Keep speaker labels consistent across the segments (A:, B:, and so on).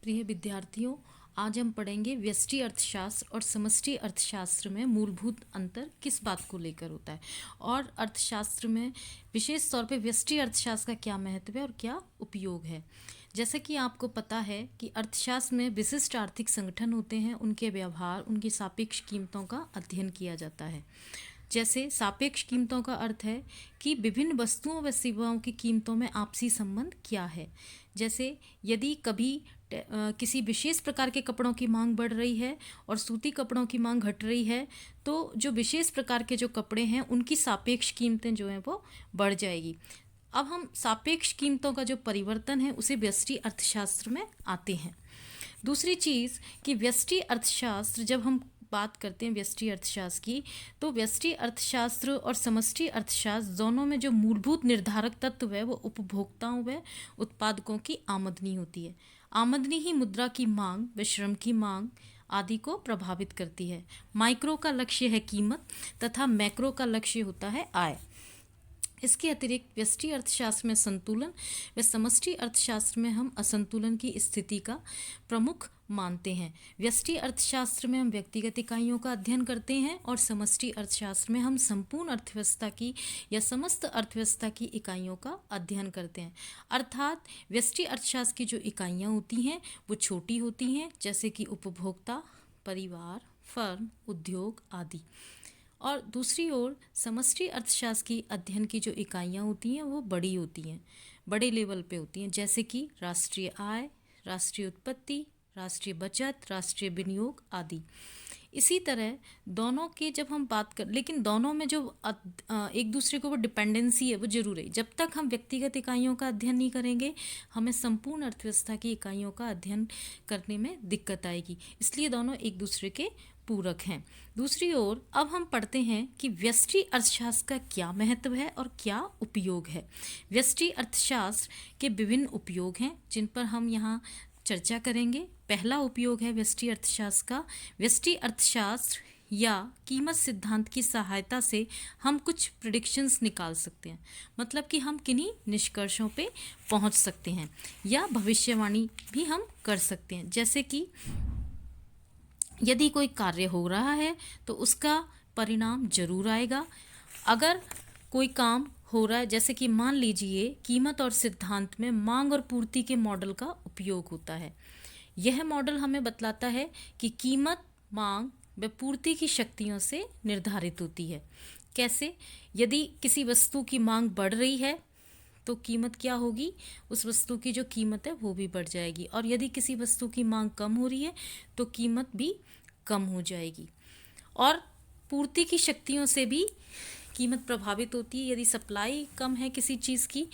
A: प्रिय विद्यार्थियों, आज हम पढ़ेंगे व्यष्टि अर्थशास्त्र और समष्टि अर्थशास्त्र में मूलभूत अंतर किस बात को लेकर होता है और अर्थशास्त्र में विशेष तौर पे व्यष्टि अर्थशास्त्र का क्या महत्व है और क्या उपयोग है। जैसे कि आपको पता है कि अर्थशास्त्र में विशिष्ट आर्थिक संगठन होते हैं, उनके व्यवहार, उनकी सापेक्ष कीमतों का अध्ययन किया जाता है। जैसे सापेक्ष कीमतों का अर्थ है कि विभिन्न वस्तुओं व सेवाओं की कीमतों में आपसी संबंध क्या है। जैसे यदि कभी किसी विशेष प्रकार के कपड़ों की मांग बढ़ रही है और सूती कपड़ों की मांग घट रही है, तो जो विशेष प्रकार के जो कपड़े हैं उनकी सापेक्ष कीमतें जो हैं वो बढ़ जाएगी। अब हम सापेक्ष कीमतों का जो परिवर्तन है उसे व्यष्टि अर्थशास्त्र में आते हैं। दूसरी चीज़ कि व्यष्टि अर्थशास्त्र, जब हम बात करते हैं व्यष्टि अर्थशास्त्र की, तो व्यष्टि अर्थशास्त्र और समष्टि अर्थशास्त्र दोनों में जो मूलभूत निर्धारक तत्व है वो उपभोक्ताओं व उत्पादकों की आमदनी होती है। आमदनी ही मुद्रा की मांग व श्रम की मांग आदि को प्रभावित करती है। माइक्रो का लक्ष्य है कीमत तथा मैक्रो का लक्ष्य होता है आय। इसके अतिरिक्त व्यष्टि अर्थशास्त्र में संतुलन व समष्टि अर्थशास्त्र में हम असंतुलन की स्थिति का प्रमुख मानते हैं। व्यष्टि अर्थशास्त्र में हम व्यक्तिगत इकाइयों का अध्ययन करते हैं और समष्टि अर्थशास्त्र में हम संपूर्ण अर्थव्यवस्था की या समस्त अर्थव्यवस्था की इकाइयों का अध्ययन करते हैं। अर्थात व्यष्टि अर्थशास्त्र की जो इकाइयाँ होती हैं वो छोटी होती हैं, जैसे कि उपभोक्ता, परिवार, फर्म, उद्योग आदि। और दूसरी ओर समष्टि अर्थशास्त्र की अध्ययन की जो इकाइयाँ होती हैं वो बड़ी होती हैं, बड़े लेवल पे होती हैं, जैसे कि राष्ट्रीय आय, राष्ट्रीय उत्पत्ति, राष्ट्रीय बचत, राष्ट्रीय विनियोग आदि। इसी तरह दोनों के जब हम बात कर, लेकिन दोनों में जो एक दूसरे को वो डिपेंडेंसी है वो जरूर है। जब तक हम व्यक्तिगत इकाइयों का अध्ययन नहीं करेंगे, हमें संपूर्ण अर्थव्यवस्था की इकाइयों का अध्ययन करने में दिक्कत आएगी। इसलिए दोनों एक दूसरे के पूरक हैं। दूसरी ओर अब हम पढ़ते हैं कि व्यष्टि अर्थशास्त्र का क्या महत्व है और क्या उपयोग है। व्यष्टि अर्थशास्त्र के विभिन्न उपयोग हैं जिन पर हम यहाँ चर्चा करेंगे। पहला उपयोग है व्यष्टि अर्थशास्त्र का। व्यष्टि अर्थशास्त्र या कीमत सिद्धांत की सहायता से हम कुछ प्रिडिक्शंस निकाल सकते हैं, मतलब कि हम किन्हीं निष्कर्षों पे पहुंच सकते हैं या भविष्यवाणी भी हम कर सकते हैं। जैसे कि यदि कोई कार्य हो रहा है तो उसका परिणाम जरूर आएगा। अगर कोई काम हो रहा है, जैसे कि मान लीजिए कीमत और सिद्धांत में मांग और पूर्ति के मॉडल का उपयोग होता है। यह मॉडल हमें बतलाता है कि कीमत मांग व पूर्ति की शक्तियों से निर्धारित होती है। कैसे? यदि किसी वस्तु की मांग बढ़ रही है तो कीमत क्या होगी, उस वस्तु की जो कीमत है वो भी बढ़ जाएगी, और यदि किसी वस्तु की मांग कम हो रही है तो कीमत भी कम हो जाएगी। और पूर्ति की शक्तियों से भी कीमत प्रभावित होती है। यदि सप्लाई कम है किसी चीज़ की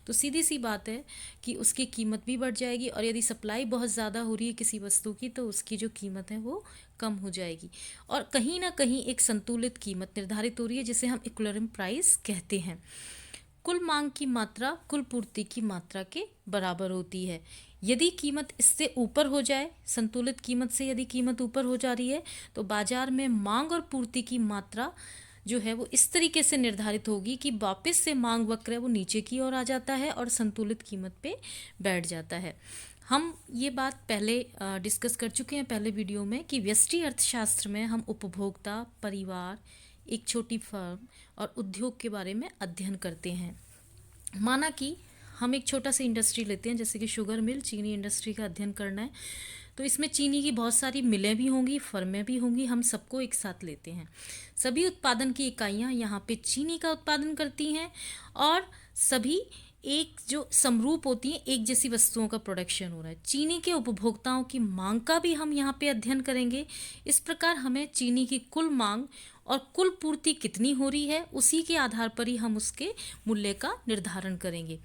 A: तो सीधी सी बात है कि उसकी कीमत भी बढ़ जाएगी, और यदि सप्लाई बहुत ज़्यादा हो रही है किसी वस्तु की तो उसकी जो कीमत है वो कम हो जाएगी। और कहीं ना कहीं एक संतुलित कीमत निर्धारित हो रही है जिसे हम इक्विलिब्रियम प्राइस कहते हैं। कुल मांग की मात्रा कुल पूर्ति की मात्रा के बराबर होती है। यदि कीमत इससे ऊपर हो जाए, संतुलित कीमत से यदि कीमत ऊपर हो जा रही है तो बाजार में मांग और पूर्ति की मात्रा जो है वो इस तरीके से निर्धारित होगी कि वापस से मांग वक्र है वो नीचे की ओर आ जाता है और संतुलित कीमत पे बैठ जाता है। हम ये बात पहले डिस्कस कर चुके हैं पहले वीडियो में कि व्यष्टि अर्थशास्त्र में हम उपभोक्ता, परिवार, एक छोटी फर्म और उद्योग के बारे में अध्ययन करते हैं। माना कि हम एक छोटा सा इंडस्ट्री लेते हैं, जैसे कि शुगर मिल, चीनी इंडस्ट्री का अध्ययन करना है, तो इसमें चीनी की बहुत सारी मिलें भी होंगी, फर्में भी होंगी, हम सबको एक साथ लेते हैं। सभी उत्पादन की इकाइयाँ यहाँ पे चीनी का उत्पादन करती हैं और सभी एक जो समरूप होती हैं, एक जैसी वस्तुओं का प्रोडक्शन हो रहा है। चीनी के उपभोक्ताओं की मांग का भी हम यहाँ पे अध्ययन करेंगे। इस प्रकार हमें चीनी की कुल मांग और कुल पूर्ति कितनी हो रही है उसी के आधार पर ही हम उसके मूल्य का निर्धारण करेंगे।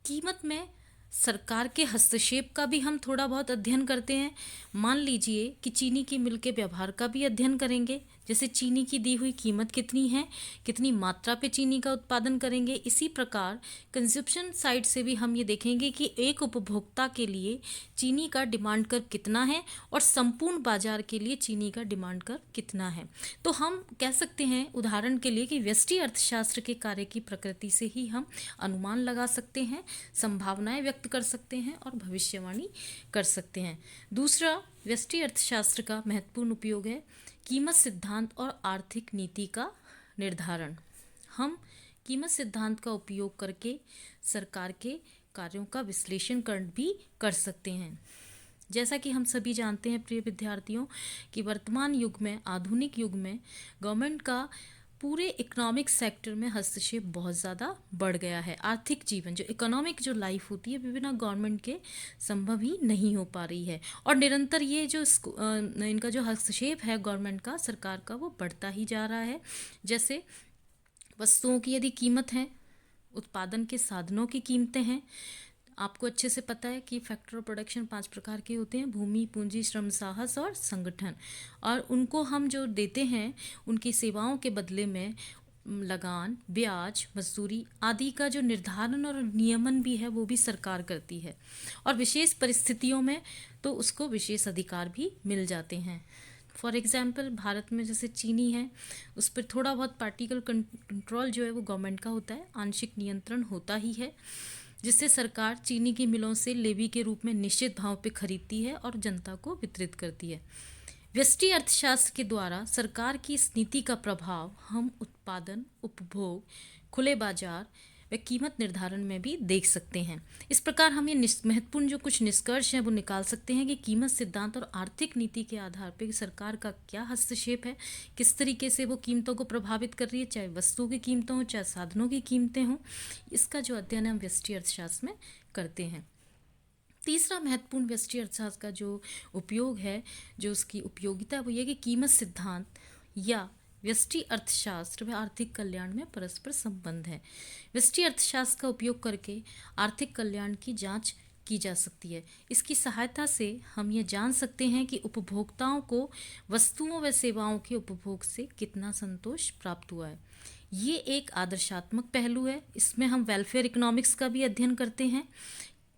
A: कीमत में सरकार के हस्तक्षेप का भी हम थोड़ा बहुत अध्ययन करते हैं। मान लीजिए कि चीनी की मिल के व्यवहार का भी अध्ययन करेंगे, जैसे चीनी की दी हुई कीमत कितनी है, कितनी मात्रा पे चीनी का उत्पादन करेंगे। इसी प्रकार कंजप्शन साइड से भी हम ये देखेंगे कि एक उपभोक्ता के लिए चीनी का डिमांड कर कितना है और संपूर्ण बाजार के लिए चीनी का डिमांड कर कितना है। तो हम कह सकते हैं उदाहरण के लिए कि व्यष्टि अर्थशास्त्र के कार्य की प्रकृति से ही हम अनुमान लगा सकते हैं, संभावनाएं व्यक्त कर सकते हैं और भविष्यवाणी कर सकते हैं। दूसरा व्यष्टि अर्थशास्त्र का महत्वपूर्ण उपयोग है कीमत सिद्धांत और आर्थिक नीति का निर्धारण। हम कीमत सिद्धांत का उपयोग करके सरकार के कार्यों का विश्लेषण भी कर सकते हैं। जैसा कि हम सभी जानते हैं प्रिय विद्यार्थियों कि वर्तमान युग में, आधुनिक युग में गवर्नमेंट का पूरे इकोनॉमिक सेक्टर में हस्तक्षेप बहुत ज़्यादा बढ़ गया है। आर्थिक जीवन जो इकोनॉमिक जो लाइफ होती है बिना गवर्नमेंट के संभव ही नहीं हो पा रही है और निरंतर ये जो इनका जो हस्तक्षेप है गवर्नमेंट का, सरकार का, वो बढ़ता ही जा रहा है। जैसे वस्तुओं की यदि कीमत है, उत्पादन के साधनों की कीमतें हैं। आपको अच्छे से पता है कि फैक्टर ऑफ प्रोडक्शन 5 प्रकार के होते हैं: भूमि, पूंजी, श्रम, साहस और संगठन। और उनको हम जो देते हैं उनकी सेवाओं के बदले में लगान, ब्याज, मजदूरी आदि का जो निर्धारण और नियमन भी है वो भी सरकार करती है और विशेष परिस्थितियों में तो उसको विशेष अधिकार भी मिल जाते हैं। फॉर एग्जाम्पल भारत में जैसे चीनी है, उस पर थोड़ा बहुत पार्टिकल कंट्रोल जो है वो गवर्नमेंट का होता है, आंशिक नियंत्रण होता ही है, जिससे सरकार चीनी की मिलों से लेवी के रूप में निश्चित भाव पे खरीदती है और जनता को वितरित करती है। व्यष्टि अर्थशास्त्र के द्वारा सरकार की इस नीति का प्रभाव हम उत्पादन, उपभोग, खुले बाजार व कीमत निर्धारण में भी देख सकते हैं। इस प्रकार हम ये महत्वपूर्ण जो कुछ निष्कर्ष हैं वो निकाल सकते हैं कि कीमत सिद्धांत और आर्थिक नीति के आधार पर सरकार का क्या हस्तक्षेप है, किस तरीके से वो कीमतों को प्रभावित कर रही है, चाहे वस्तुओं की कीमतें हों चाहे साधनों की कीमतें हों। इसका जो अध्ययन हम व्यष्टि अर्थशास्त्र में करते हैं। तीसरा महत्वपूर्ण व्यष्टि अर्थशास्त्र का जो उपयोग है, जो उसकी उपयोगिता, वो ये कि कीमत सिद्धांत या व्यष्टि अर्थशास्त्र व आर्थिक कल्याण में परस्पर संबंध है। व्यष्टि अर्थशास्त्र का उपयोग करके आर्थिक कल्याण की जांच की जा सकती है। इसकी सहायता से हम ये जान सकते हैं कि उपभोक्ताओं को वस्तुओं व सेवाओं के उपभोग से कितना संतोष प्राप्त हुआ है। ये एक आदर्शात्मक पहलू है। इसमें हम वेलफेयर इकोनॉमिक्स का भी अध्ययन करते हैं।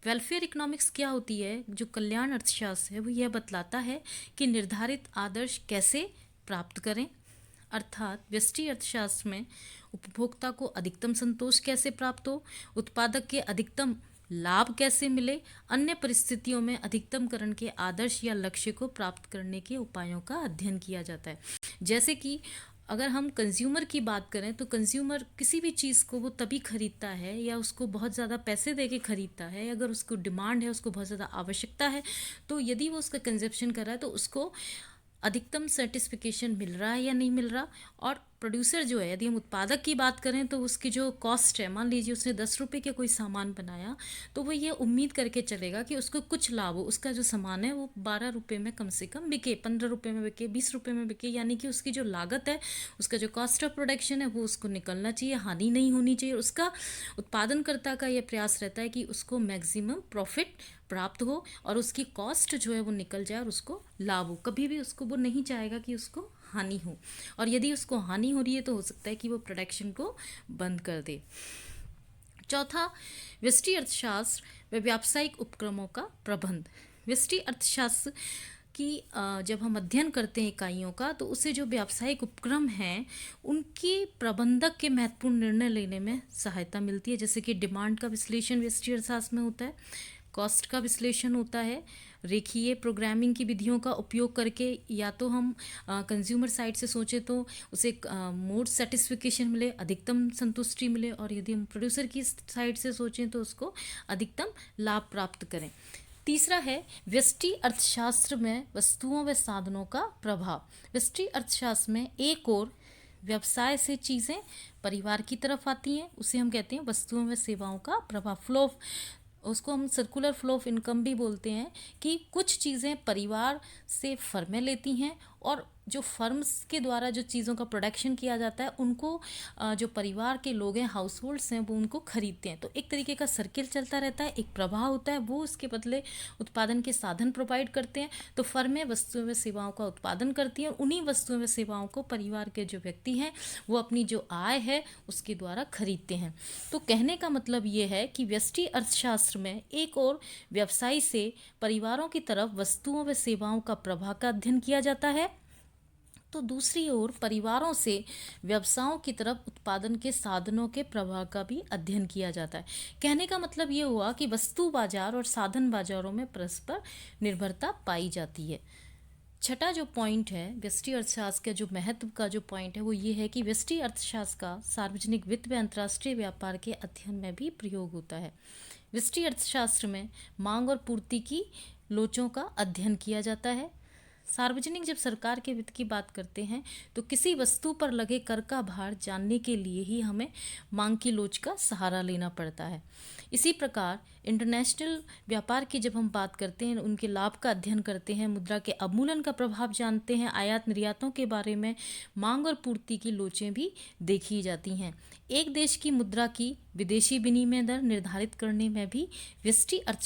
A: वेलफेयर इकोनॉमिक्स क्या होती है? जो कल्याण अर्थशास्त्र है वो यह बतलाता है कि निर्धारित आदर्श कैसे प्राप्त करें, अर्थात व्यष्टि अर्थशास्त्र में उपभोक्ता को अधिकतम संतोष कैसे प्राप्त हो, उत्पादक के अधिकतम लाभ कैसे मिले, अन्य परिस्थितियों में अधिकतमकरण के आदर्श या लक्ष्य को प्राप्त करने के उपायों का अध्ययन किया जाता है। जैसे कि अगर हम कंज्यूमर की बात करें तो कंज्यूमर किसी भी चीज़ को वो तभी खरीदता है या उसको बहुत ज़्यादा पैसे दे के खरीदता है, अगर उसको डिमांड है, उसको बहुत ज़्यादा आवश्यकता है, तो यदि वो उसका कंजप्शन कर रहा है तो उसको अधिकतम सर्टिफिकेशन मिल रहा है या नहीं मिल रहा। और प्रोड्यूसर जो है, यदि हम उत्पादक की बात करें तो उसकी जो कॉस्ट है, मान लीजिए उसने 10 रुपये का कोई सामान बनाया तो वो ये उम्मीद करके चलेगा कि उसको कुछ लाभ हो, उसका जो सामान है वो 12 रुपये में कम से कम बिके, 15 रुपये में बिके, 20 रुपये में बिके, यानी कि उसकी जो लागत है, उसका जो कॉस्ट ऑफ प्रोडक्शन है वो उसको निकलना चाहिए, हानि नहीं होनी चाहिए। उसका उत्पादनकर्ता का यह प्रयास रहता है कि उसको मैक्सिमम प्रॉफिट प्राप्त हो और उसकी कॉस्ट जो है वो निकल जाए और उसको लाभ हो। कभी भी उसको वो नहीं चाहेगा कि उसको हानि हो, और यदि उसको हानि हो रही है तो हो सकता है कि वो प्रोडक्शन को बंद कर दे। चौथा, व्यष्टि अर्थशास्त्र व व्यावसायिक उपक्रमों का प्रबंध। व्यष्टि अर्थशास्त्र की जब हम अध्ययन करते हैं इकाइयों का, तो उससे जो व्यावसायिक उपक्रम हैं उनकी प्रबंधक के महत्वपूर्ण निर्णय लेने में सहायता मिलती है। जैसे कि डिमांड का विश्लेषण व्यष्टि अर्थशास्त्र में होता है, कॉस्ट का विश्लेषण होता है, रेखीय प्रोग्रामिंग की विधियों का उपयोग करके या तो हम कंज्यूमर साइड से सोचें तो उसे मोर सेटिस्फिकेशन मिले, अधिकतम संतुष्टि मिले, और यदि हम प्रोड्यूसर की साइड से सोचें तो उसको अधिकतम लाभ प्राप्त करें। तीसरा है व्यष्टि अर्थशास्त्र में वस्तुओं व साधनों का प्रभाव। व्यष्टि अर्थशास्त्र में एक और व्यवसाय से चीज़ें परिवार की तरफ आती हैं, उसे हम कहते हैं वस्तुओं व सेवाओं का प्रभाव, फ्लो। उसको हम सर्कुलर फ्लो ऑफ इनकम भी बोलते हैं कि कुछ चीज़ें परिवार से फर्में लेती हैं और जो फर्म्स के द्वारा जो चीज़ों का प्रोडक्शन किया जाता है उनको जो परिवार के लोग हैं, हाउस होल्ड्स हैं, वो उनको खरीदते हैं। तो एक तरीके का सर्किल चलता रहता है, एक प्रवाह होता है, वो उसके बदले उत्पादन के साधन प्रोवाइड करते हैं। तो फर्में वस्तुओं व सेवाओं का उत्पादन करती हैं, उन्हीं वस्तुओं व सेवाओं को परिवार के जो व्यक्ति हैं वो अपनी जो आय है उसके द्वारा खरीदते हैं। तो कहने का मतलब ये है कि व्यष्टि अर्थशास्त्र में एक और व्यवसाय से परिवारों की तरफ वस्तुओं व सेवाओं का प्रवाह का अध्ययन किया जाता है, तो दूसरी ओर परिवारों से व्यवसायों की तरफ उत्पादन के साधनों के प्रवाह का भी अध्ययन किया जाता है। कहने का मतलब ये हुआ कि वस्तु बाजार और साधन बाजारों में परस्पर निर्भरता पाई जाती है। छठा जो पॉइंट है व्यष्टि अर्थशास्त्र का, जो महत्व का जो पॉइंट है वो ये है कि व्यष्टि अर्थशास्त्र का सार्वजनिक वित्त व अंतर्राष्ट्रीय व्यापार के अध्ययन में भी प्रयोग होता है। व्यष्टि अर्थशास्त्र में मांग और पूर्ति की लोचों का अध्ययन किया जाता है। सार्वजनिक जब सरकार के वित्त की बात करते हैं तो किसी वस्तु पर लगे कर का भार जानने के लिए ही हमें मांग की लोच का सहारा लेना पड़ता है। इसी प्रकार इंटरनेशनल व्यापार की जब हम बात करते हैं, उनके लाभ का अध्ययन करते हैं, मुद्रा के अवमूल्यन का प्रभाव जानते हैं, आयात निर्यातों के बारे में मांग और पूर्ति की लोचें भी देखी जाती हैं। एक देश की मुद्रा की विदेशी विनिमय दर निर्धारित करने में भी व्यष्टि अर्थ